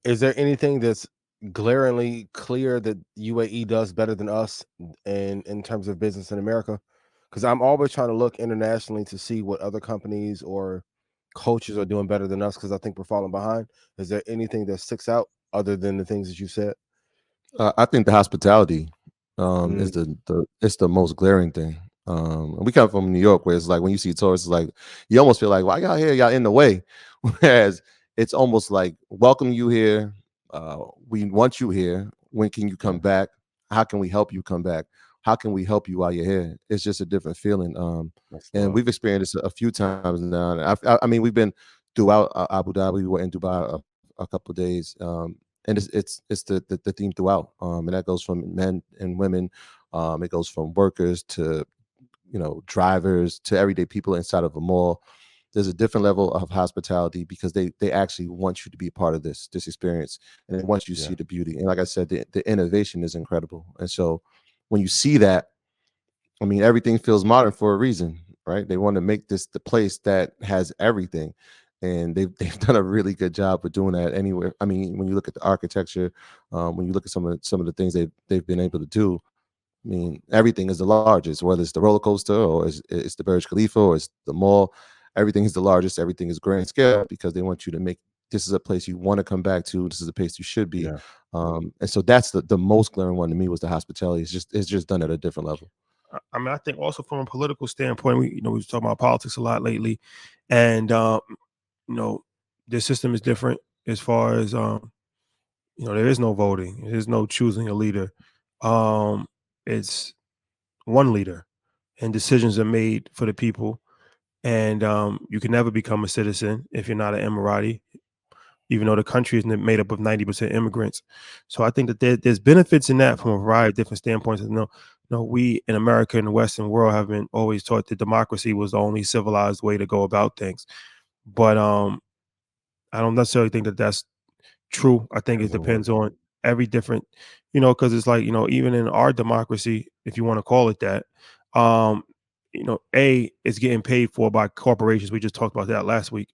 Is there anything that's glaringly clear that UAE does better than us in terms of business in America? Because I'm always trying to look internationally to see what other companies or coaches are doing better than us. Because I think we're falling behind. Is there anything that sticks out other than the things that you said? I think the hospitality is Mm, the most glaring thing. And we come from New York, where it's like when you see tourists, it's like you almost feel like, why y'all here? Y'all in the way. Whereas it's almost like welcome you here. We want you here. When can you yeah, come back? How can we help you come back? How can we help you while you're here? It's just a different feeling. that's And love. we've experienced this a few times now. And I mean, we've been throughout Abu Dhabi. We were in Dubai a couple of days. And it's the theme throughout, and that goes from men and women, it goes from workers to drivers to everyday people inside of a mall. There's a different level of hospitality because they actually want you to be part of this experience, and they want you to Yeah, see the beauty. And like I said, the innovation is incredible. And so when you see that, I mean, everything feels modern for a reason, right? They want to make this the place that has everything, and they've done a really good job with doing that anywhere. I mean, when you look at the architecture, when you look at some of the things they've been able to do, I mean, everything is the largest, whether it's the roller coaster or it's the Burj Khalifa or it's the mall. Everything is the largest. Everything is grand scale because they want you to make this is a place you want to come back to. This is a place you should be. yeah. And so that's the most glaring one to me was the hospitality. It's just done at a different level. I mean, I think also from a political standpoint, we've talked about politics a lot lately, and you know, the system is different as far as there is no voting, there's no choosing a leader. Um, it's one leader, and decisions are made for the people. And you can never become a citizen if you're not an Emirati, even though the country is made up of 90% immigrants. So I think that there's benefits in that from a variety of different standpoints. And no, we in America and the Western world have been always taught that democracy was the only civilized way to go about things. But I don't necessarily think that that's true. I think it Doesn't work. depends on every different, because it's like, even in our democracy, if you want to call it that, um, A, is getting paid for by corporations. We just talked about that last week.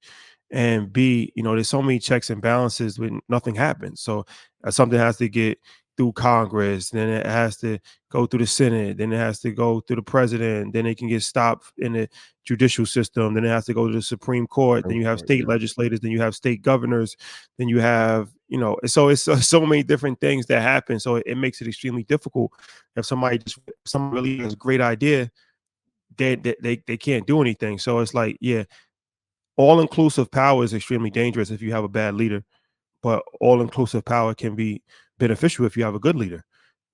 And B, there's so many checks and balances when nothing happens. So something has to get through Congress, then it has to go through the Senate, then it has to go through the president, then it can get stopped in the judicial system, then it has to go to the Supreme Court, then Supreme you have Court, state yeah, legislators, then you have state governors, then you have, so it's so many different things that happen. So it makes it extremely difficult if someone really has a great idea, they can't do anything. So it's like, yeah, all inclusive power is extremely dangerous if you have a bad leader, but all inclusive power can be beneficial if you have a good leader.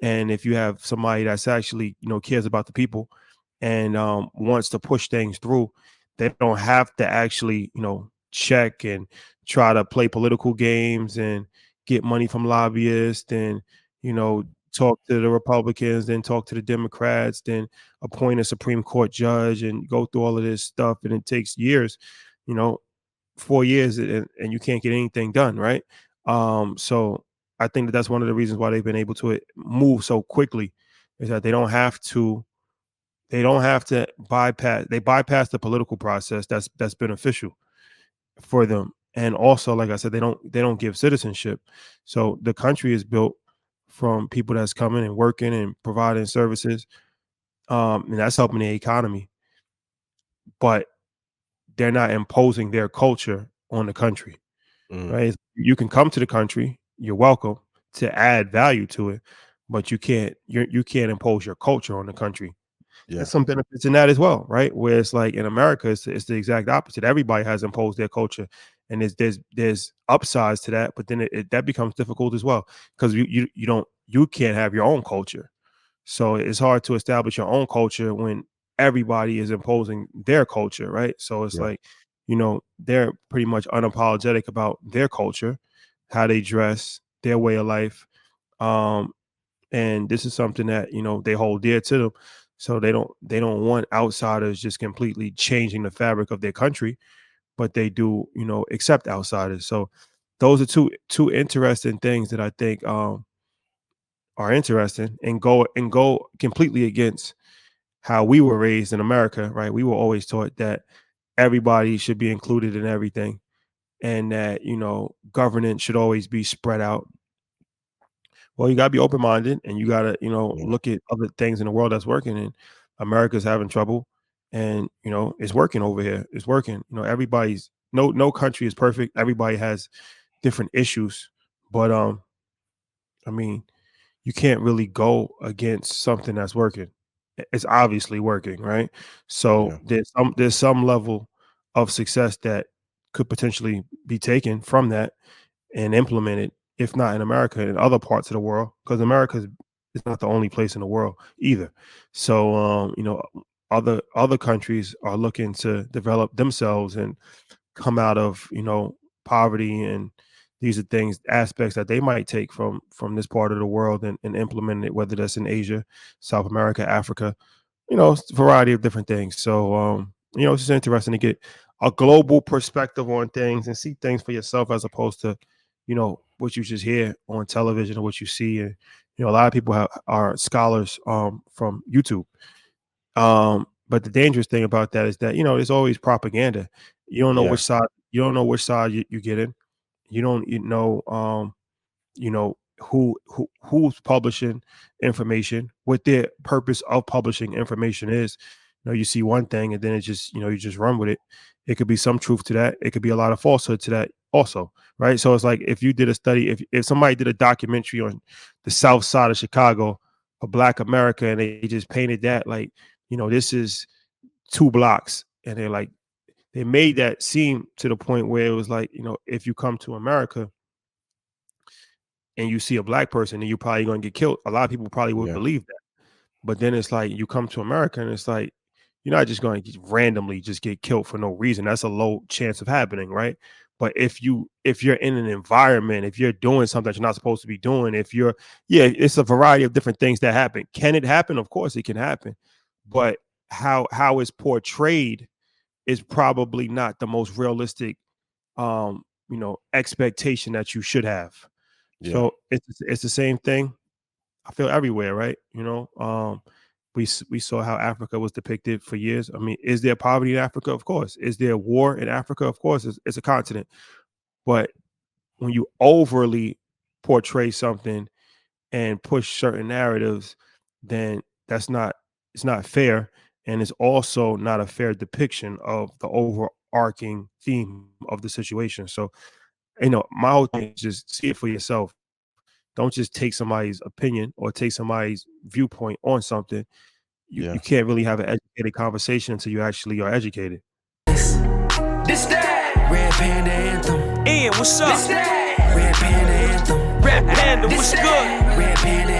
And if you have somebody that's actually, cares about the people and wants to push things through, they don't have to actually, check and try to play political games and get money from lobbyists and, you know, talk to the Republicans, then talk to the Democrats, then appoint a Supreme Court judge and go through all of this stuff. And it takes years, you know, 4 years, and you can't get anything done, right? So I think that that's one of the reasons why they've been able to move so quickly is that they don't have to bypass the political process that's beneficial for them. And also, like I said, they don't give citizenship. So the country is built from people that's coming and working and providing services, and that's helping the economy. But they're not imposing their culture on the country, mm, right? You can come to the country, you're welcome to add value to it, but you can't impose your culture on the country. yeah, There's some benefits in that as well, right? Where it's like in America, it's the exact opposite. Everybody has imposed their culture, and there's upsides to that, but then that becomes difficult as well because you can't have your own culture. So it's hard to establish your own culture when everybody is imposing their culture, right? So it's yeah, like, they're pretty much unapologetic about their culture, how they dress, their way of life. Um, and this is something that, they hold dear to them. So they don't want outsiders just completely changing the fabric of their country, but they do, accept outsiders. So those are two interesting things that I think are interesting and go completely against how we were raised in America, right? We were always taught that everybody should be included in everything. and that governance should always be spread out. Well, you gotta be open minded, and you gotta Yeah. look at other things in the world that's working. And America's having trouble, and it's working over here. It's working. Everybody's no country is perfect. Everybody has different issues, but I mean, you can't really go against something that's working. It's obviously working, right? So Yeah. there's some level of success that could potentially be taken from that and implemented, if not in America, in other parts of the world, because America is not the only place in the world either. So other countries are looking to develop themselves and come out of poverty, and these are things aspects that they might take from this part of the world and implement it, whether that's in Asia, South America, Africa, it's a variety of different things. So it's just interesting to get a global perspective on things and see things for yourself, as opposed to what you just hear on television or what you see. And a lot of people are scholars from YouTube. But the dangerous thing about that is that there's always propaganda. You don't know Yeah. which side you get in. You don't who's publishing information, what their purpose of publishing information is. You see one thing, and then it just you just run with it. It could be some truth to that. It could be a lot of falsehood to that also, right? So it's like, if you did a study, if somebody did a documentary on the South Side of Chicago, a Black America, and they just painted that like, this is 2 blocks, and they're like, they made that seem to the point where it was like, if you come to America and you see a Black person, then you're probably going to get killed. A lot of people probably would Yeah. believe that. But then it's like, you come to America, and it's like, you're not just going to randomly just get killed for no reason. That's a low chance of happening, right? But if you're in an environment, if you're doing something that you're not supposed to be doing, it's a variety of different things that happen. Can it happen? Of course it can happen. But how it's portrayed is probably not the most realistic expectation that you should have. Yeah. So it's the same thing I feel everywhere, right? We saw how Africa was depicted for years. I mean, is there poverty in Africa? Of course. Is there war in Africa? Of course. It's a continent. But when you overly portray something and push certain narratives, then it's not fair, and it's also not a fair depiction of the overarching theme of the situation. So, my whole thing is just see it for yourself. Don't just take somebody's opinion or take somebody's viewpoint on something. You Yeah. can't really have an educated conversation until you actually are educated. This that Red Panda Anthem. Ian, what's up? This that Red Panda Anthem. Red Panda, what's good? Red Panda